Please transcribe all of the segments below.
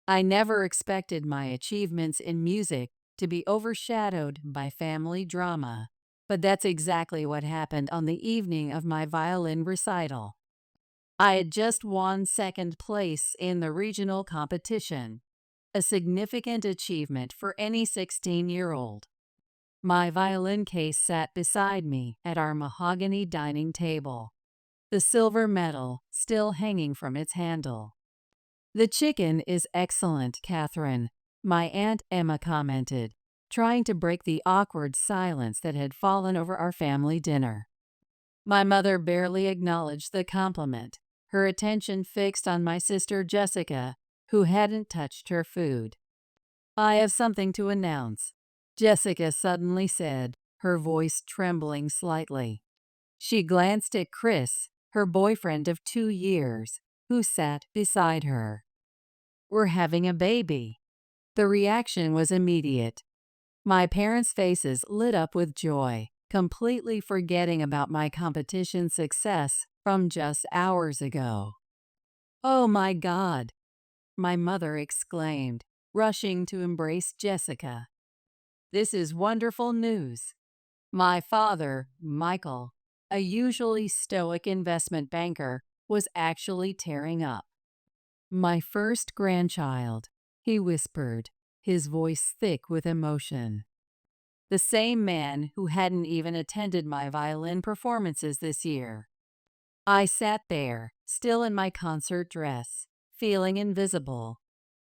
I never expected my achievements in music to be overshadowed by family drama, but that's exactly what happened on the evening of my violin recital. I had just won second place in the regional competition, a significant achievement for any 16-year-old. My violin case sat beside me at our mahogany dining table, the silver medal still hanging from its handle. "The chicken is excellent, Catherine," my Aunt Emma commented, trying to break the awkward silence that had fallen over our family dinner. My mother barely acknowledged the compliment, her attention fixed on my sister Jessica, who hadn't touched her food. "I have something to announce," Jessica suddenly said, her voice trembling slightly. She glanced at Chris, her boyfriend of 2 years, who sat beside her. "We're having a baby." The reaction was immediate. My parents' faces lit up with joy, completely forgetting about my competition success from just hours ago. "Oh my God!" my mother exclaimed, rushing to embrace Jessica. "This is wonderful news." My father, Michael, a usually stoic investment banker, was actually tearing up. "My first grandchild," he whispered, his voice thick with emotion. The same man who hadn't even attended my violin performances this year. I sat there, still in my concert dress, feeling invisible.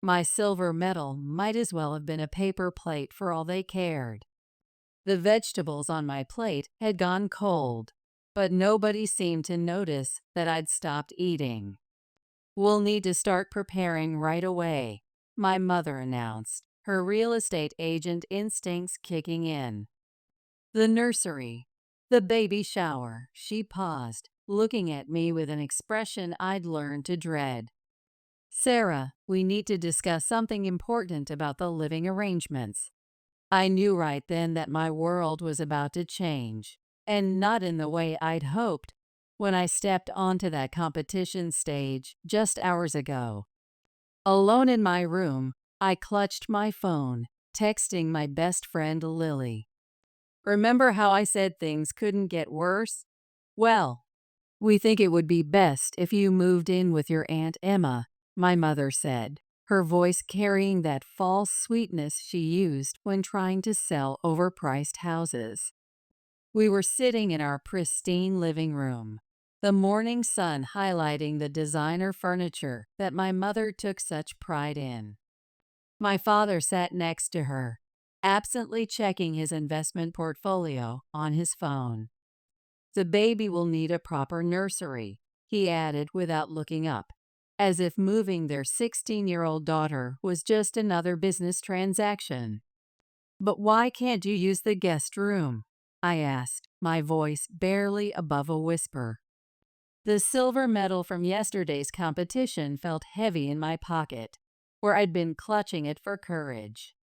My silver medal might as well have been a paper plate for all they cared. The vegetables on my plate had gone cold, but nobody seemed to notice that I'd stopped eating. "We'll need to start preparing right away," my mother announced, her real estate agent instincts kicking in. "The nursery, the baby shower," she paused, looking at me with an expression I'd learned to dread. "Sarah, we need to discuss something important about the living arrangements." I knew right then that my world was about to change, and not in the way I'd hoped when I stepped onto that competition stage just hours ago. Alone in my room, I clutched my phone, texting my best friend Lily. "Remember how I said things couldn't get worse? Well, we think it would be best if you moved in with your Aunt Emma," my mother said, her voice carrying that false sweetness she used when trying to sell overpriced houses. We were sitting in our pristine living room, the morning sun highlighting the designer furniture that my mother took such pride in. My father sat next to her, absently checking his investment portfolio on his phone. "The baby will need a proper nursery," he added without looking up, as if moving their 16-year-old daughter was just another business transaction. "But why can't you use the guest room?" I asked, my voice barely above a whisper. The silver medal from yesterday's competition felt heavy in my pocket, where I'd been clutching it for courage.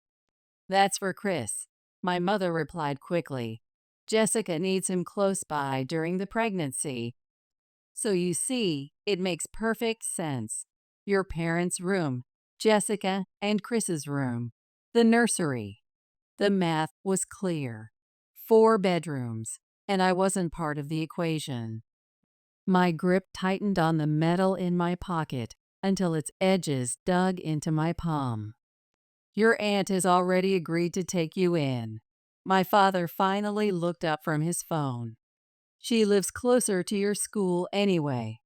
"That's for Chris," my mother replied quickly. "Jessica needs him close by during the pregnancy. So you see, it makes perfect sense. Your parents' room, Jessica and Chris's room, the nursery." The math was clear. 4 bedrooms, and I wasn't part of the equation. My grip tightened on the metal in my pocket until its edges dug into my palm. "Your aunt has already agreed to take you in." My father finally looked up from his phone. "She lives closer to your school anyway,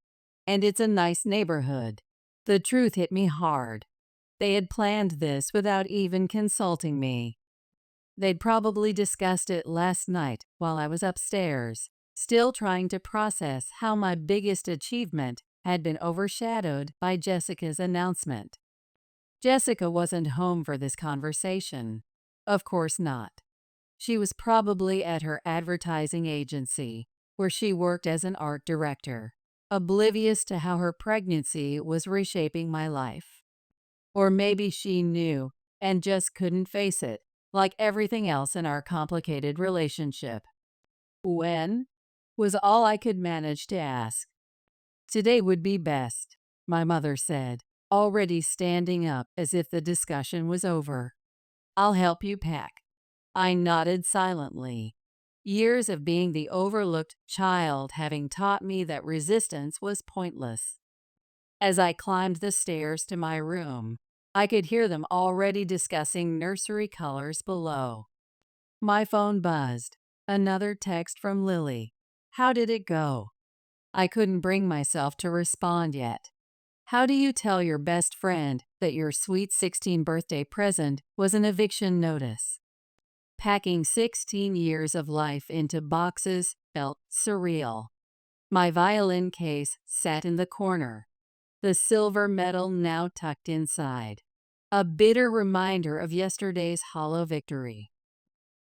and it's a nice neighborhood." The truth hit me hard. They had planned this without even consulting me. They'd probably discussed it last night while I was upstairs, still trying to process how my biggest achievement had been overshadowed by Jessica's announcement. Jessica wasn't home for this conversation. Of course not. She was probably at her advertising agency, where she worked as an art director, oblivious to how her pregnancy was reshaping my life. Or maybe she knew and just couldn't face it, like everything else in our complicated relationship. "When?" was all I could manage to ask. "Today would be best," my mother said, already standing up as if the discussion was over. "I'll help you pack." I nodded silently. Years of being the overlooked child having taught me that resistance was pointless. As I climbed the stairs to my room, I could hear them already discussing nursery colors below. My phone buzzed. Another text from Lily. "How did it go?" I couldn't bring myself to respond yet. How do you tell your best friend that your sweet 16 birthday present was an eviction notice? Packing 16 years of life into boxes felt surreal. My violin case sat in the corner, the silver medal now tucked inside. A bitter reminder of yesterday's hollow victory.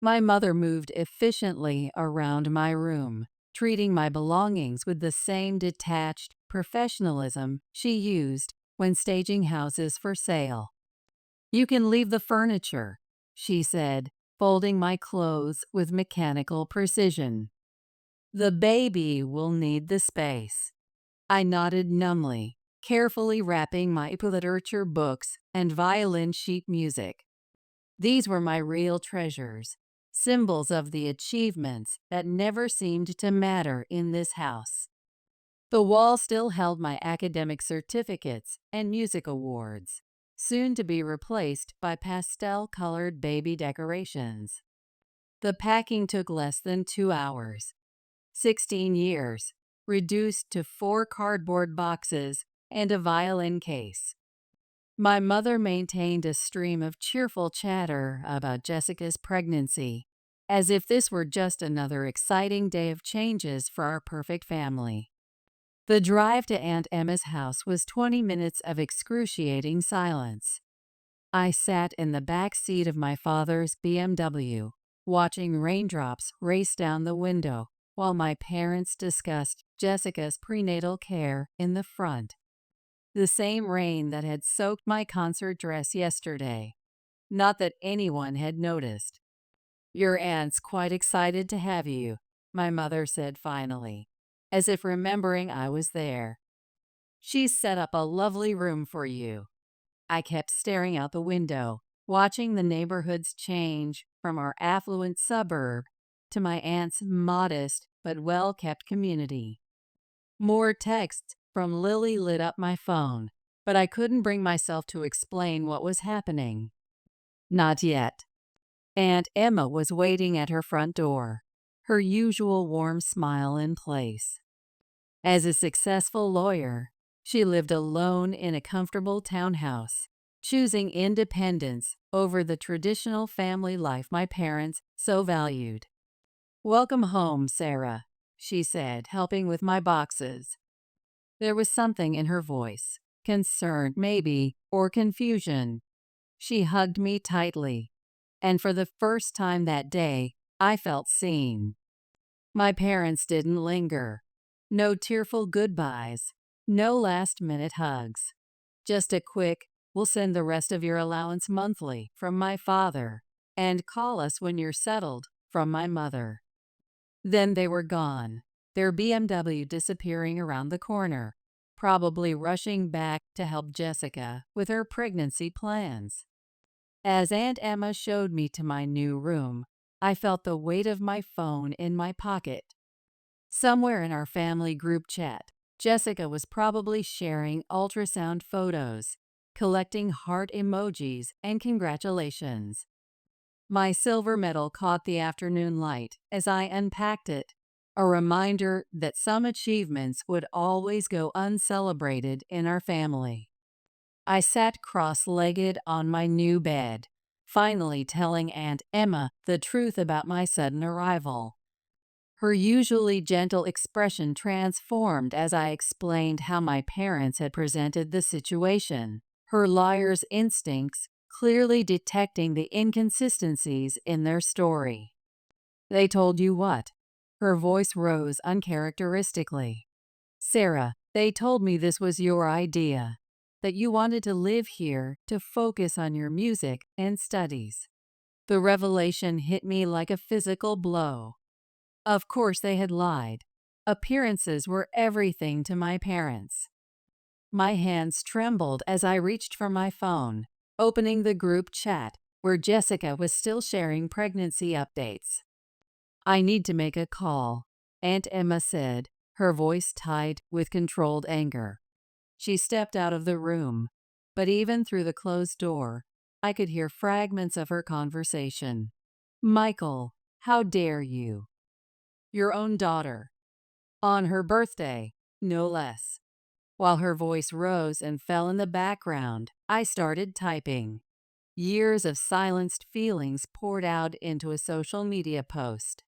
My mother moved efficiently around my room, treating my belongings with the same detached professionalism she used when staging houses for sale. "You can leave the furniture," she said, folding my clothes with mechanical precision. "The baby will need the space." I nodded numbly, carefully wrapping my literature books and violin sheet music. These were my real treasures, symbols of the achievements that never seemed to matter in this house. The wall still held my academic certificates and music awards, soon to be replaced by pastel-colored baby decorations. The packing took less than 2 hours. 16 years, reduced to 4 cardboard boxes and a violin case. My mother maintained a stream of cheerful chatter about Jessica's pregnancy, as if this were just another exciting day of changes for our perfect family. The drive to Aunt Emma's house was 20 minutes of excruciating silence. I sat in the back seat of my father's BMW, watching raindrops race down the window while my parents discussed Jessica's prenatal care in the front. The same rain that had soaked my concert dress yesterday. Not that anyone had noticed. "Your aunt's quite excited to have you," my mother said finally, as if remembering I was there. "She's set up a lovely room for you." I kept staring out the window, watching the neighborhoods change from our affluent suburb to my aunt's modest but well-kept community. More texts from Lily lit up my phone, but I couldn't bring myself to explain what was happening. Not yet. Aunt Emma was waiting at her front door, her usual warm smile in place. As a successful lawyer, she lived alone in a comfortable townhouse, choosing independence over the traditional family life my parents so valued. "Welcome home, Sarah," she said, helping with my boxes. There was something in her voice, concern maybe, or confusion. She hugged me tightly, and for the first time that day, I felt seen. My parents didn't linger. No tearful goodbyes, no last-minute hugs. Just a quick, "We'll send the rest of your allowance monthly," from my father, and "Call us when you're settled," from my mother. Then they were gone, their BMW disappearing around the corner, probably rushing back to help Jessica with her pregnancy plans. As Aunt Emma showed me to my new room, I felt the weight of my phone in my pocket. Somewhere in our family group chat, Jessica was probably sharing ultrasound photos, collecting heart emojis, and congratulations. My silver medal caught the afternoon light as I unpacked it, a reminder that some achievements would always go uncelebrated in our family. I sat cross-legged on my new bed, finally telling Aunt Emma the truth about my sudden arrival. Her usually gentle expression transformed as I explained how my parents had presented the situation, her lawyer's instincts clearly detecting the inconsistencies in their story. "They told you what?" Her voice rose uncharacteristically. "Sarah, they told me this was your idea, that you wanted to live here to focus on your music and studies." The revelation hit me like a physical blow. Of course they had lied. Appearances were everything to my parents. My hands trembled as I reached for my phone, opening the group chat where Jessica was still sharing pregnancy updates. "I need to make a call," Aunt Emma said, her voice tight with controlled anger. She stepped out of the room, but even through the closed door, I could hear fragments of her conversation. "Michael, how dare you? Your own daughter. On her birthday, no less." While her voice rose and fell in the background, I started typing. Years of silenced feelings poured out into a social media post.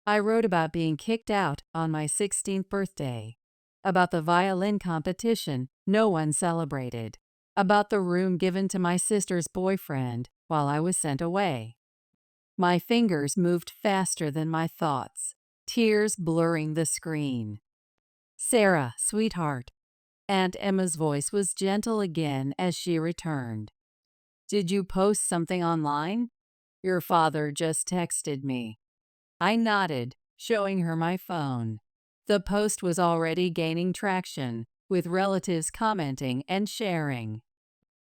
I wrote about being kicked out on my 16th birthday, about the violin competition no one celebrated, about the room given to my sister's boyfriend while I was sent away. My fingers moved faster than my thoughts, tears blurring the screen. "Sarah, sweetheart." Aunt Emma's voice was gentle again as she returned. "Did you post something online? Your father just texted me." I nodded, showing her my phone. The post was already gaining traction, with relatives commenting and sharing.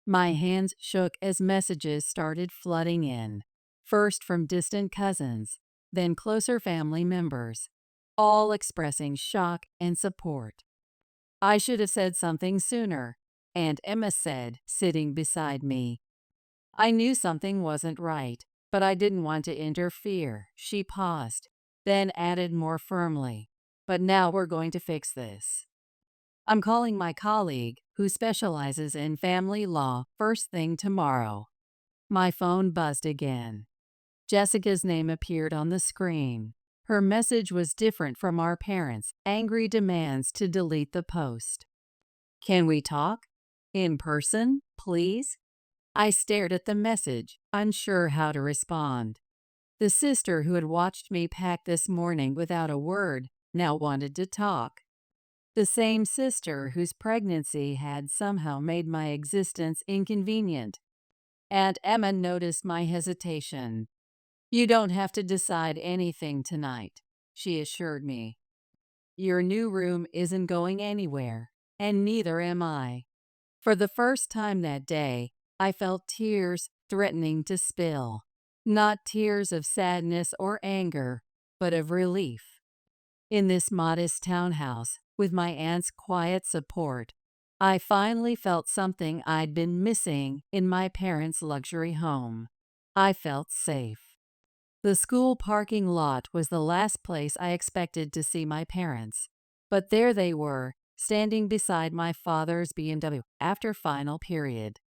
My hands shook as messages started flooding in, first from distant cousins, then closer family members, all expressing shock and support. "I should have said something sooner," Aunt Emma said, sitting beside me. "I knew something wasn't right, but I didn't want to interfere." She paused, then added more firmly, "But now we're going to fix this. I'm calling my colleague, who specializes in family law, first thing tomorrow." My phone buzzed again. Jessica's name appeared on the screen. Her message was different from our parents' angry demands to delete the post. "Can we talk? In person, please?" I stared at the message, unsure how to respond. The sister who had watched me pack this morning without a word now wanted to talk. The same sister whose pregnancy had somehow made my existence inconvenient. Aunt Emma noticed my hesitation. "You don't have to decide anything tonight," she assured me. "Your new room isn't going anywhere, and neither am I." For the first time that day, I felt tears threatening to spill. Not tears of sadness or anger, but of relief. In this modest townhouse, with my aunt's quiet support, I finally felt something I'd been missing in my parents' luxury home. I felt safe. The school parking lot was the last place I expected to see my parents, but there they were, standing beside my father's BMW after final period.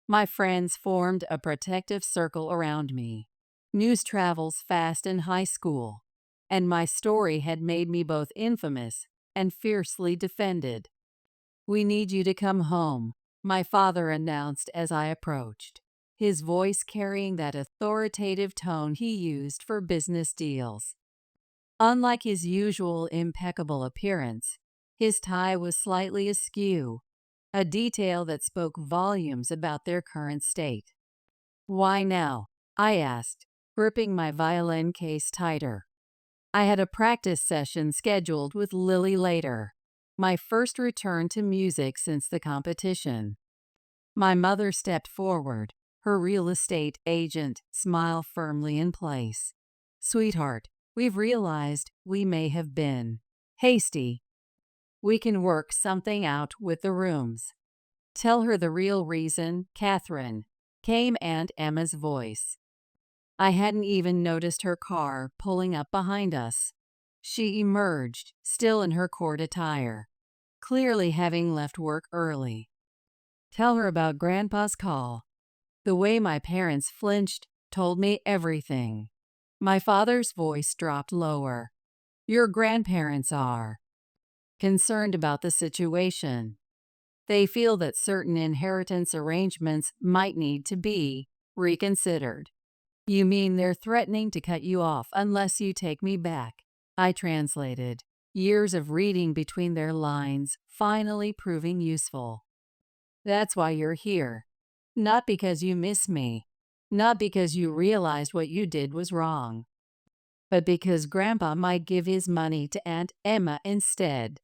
My friends formed a protective circle around me. News travels fast in high school, and my story had made me both infamous and fiercely defended. "We need you to come home," my father announced as I approached, his voice carrying that authoritative tone he used for business deals. Unlike his usual impeccable appearance, his tie was slightly askew, a detail that spoke volumes about their current state. "Why now?" I asked, gripping my violin case tighter. I had a practice session scheduled with Lily later, my first return to music since the competition. My mother stepped forward, her real estate agent smile firmly in place. "Sweetheart, we've realized we may have been hasty. We can work something out with the rooms." "Tell her the real reason, Catherine," came Aunt Emma's voice. I hadn't even noticed her car pulling up behind us. She emerged, still in her court attire, clearly having left work early. "Tell her about Grandpa's call." The way my parents flinched told me everything. My father's voice dropped lower. "Your grandparents are concerned about the situation. They feel that certain inheritance arrangements might need to be reconsidered." "You mean they're threatening to cut you off unless you take me back?" I translated, years of reading between their lines finally proving useful. "That's why you're here. Not because you miss me, not because you realized what you did was wrong, but because Grandpa might give his money to Aunt Emma instead."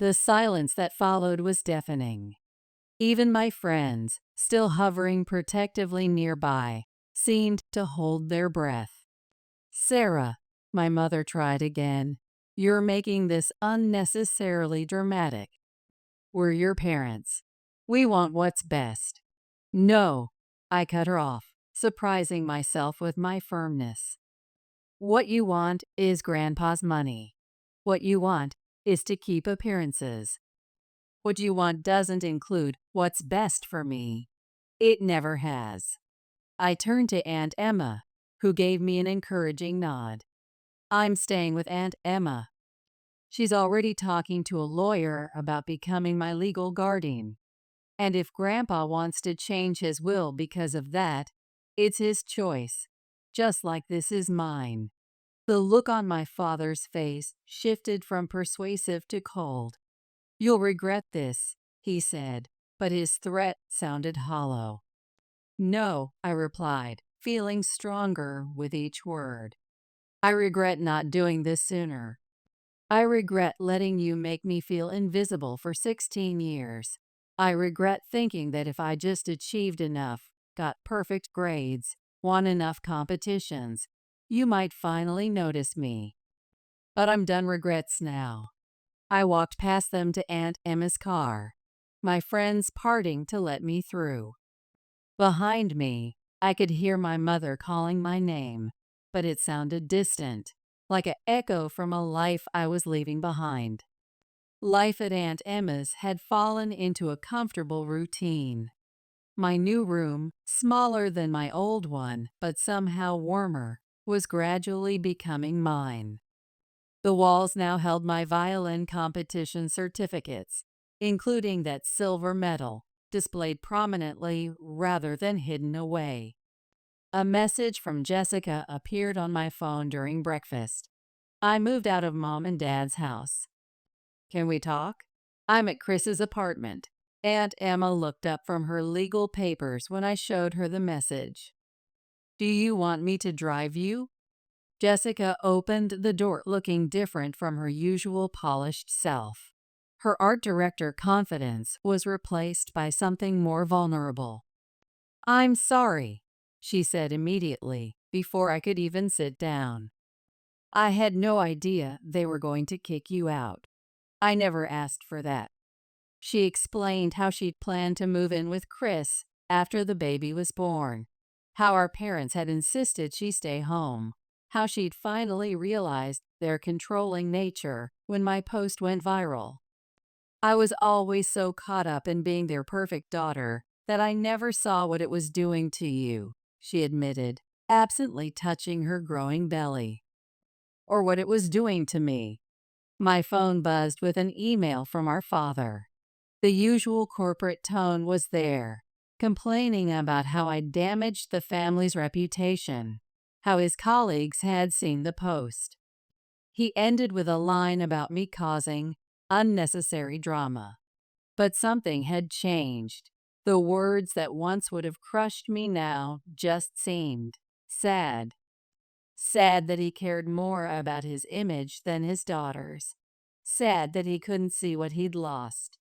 The silence that followed was deafening. Even my friends, still hovering protectively nearby, seemed to hold their breath. "Sarah," my mother tried again, "you're making this unnecessarily dramatic. We're your parents. We want what's best." "No," I cut her off, surprising myself with my firmness. "What you want is Grandpa's money. What you want is to keep appearances. What you want doesn't include what's best for me. It never has." I turned to Aunt Emma, who gave me an encouraging nod. "I'm staying with Aunt Emma. She's already talking to a lawyer about becoming my legal guardian. And if Grandpa wants to change his will because of that, it's his choice, just like this is mine." The look on my father's face shifted from persuasive to cold. "You'll regret this," he said, but his threat sounded hollow. "No," I replied, feeling stronger with each word. "I regret not doing this sooner. I regret letting you make me feel invisible for 16 years. I regret thinking that if I just achieved enough, got perfect grades, won enough competitions, you might finally notice me. But I'm done regrets now." I walked past them to Aunt Emma's car, my friends parting to let me through. Behind me, I could hear my mother calling my name, but it sounded distant, like an echo from a life I was leaving behind. Life at Aunt Emma's had fallen into a comfortable routine. My new room, smaller than my old one, but somehow warmer, was gradually becoming mine. The walls now held my violin competition certificates, including that silver medal, displayed prominently rather than hidden away. A message from Jessica appeared on my phone during breakfast. "I moved out of Mom and Dad's house. Can we talk? I'm at Chris's apartment." Aunt Emma looked up from her legal papers when I showed her the message. "Do you want me to drive you?" Jessica opened the door looking different from her usual polished self. Her art director confidence was replaced by something more vulnerable. "I'm sorry," she said immediately, before I could even sit down. "I had no idea they were going to kick you out. I never asked for that." She explained how she'd planned to move in with Chris after the baby was born, how our parents had insisted she stay home, how she'd finally realized their controlling nature when my post went viral. "I was always so caught up in being their perfect daughter that I never saw what it was doing to you," she admitted, absently touching her growing belly. "Or what it was doing to me." My phone buzzed with an email from our father. The usual corporate tone was there, complaining about how I damaged the family's reputation, how his colleagues had seen the post. He ended with a line about me causing unnecessary drama. But something had changed. The words that once would have crushed me now just seemed sad. Sad that he cared more about his image than his daughter's. Sad that he couldn't see what he'd lost.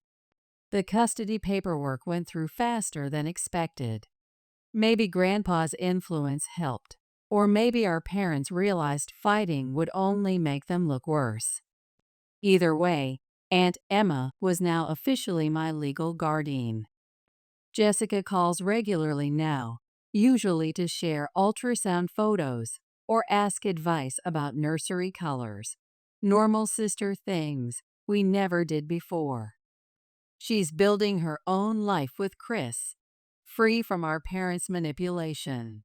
The custody paperwork went through faster than expected. Maybe Grandpa's influence helped, or maybe our parents realized fighting would only make them look worse. Either way, Aunt Emma was now officially my legal guardian. Jessica calls regularly now, usually to share ultrasound photos or ask advice about nursery colors. Normal sister things we never did before. She's building her own life with Chris, free from our parents' manipulation.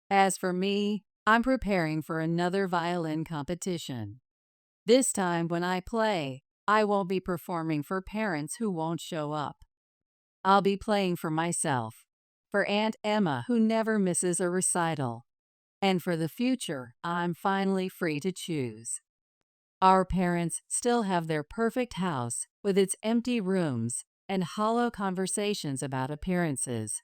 As for me, I'm preparing for another violin competition. This time when I play, I won't be performing for parents who won't show up. I'll be playing for myself, for Aunt Emma who never misses a recital, and for the future I'm finally free to choose. Our parents still have their perfect house with its empty rooms and hollow conversations about appearances.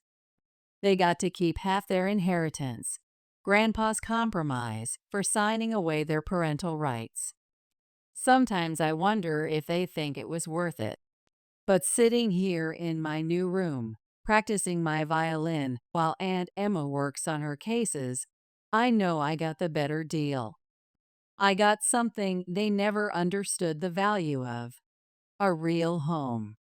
They got to keep half their inheritance, Grandpa's compromise for signing away their parental rights. Sometimes I wonder if they think it was worth it. But sitting here in my new room, practicing my violin while Aunt Emma works on her cases, I know I got the better deal. I got something they never understood the value of: a real home.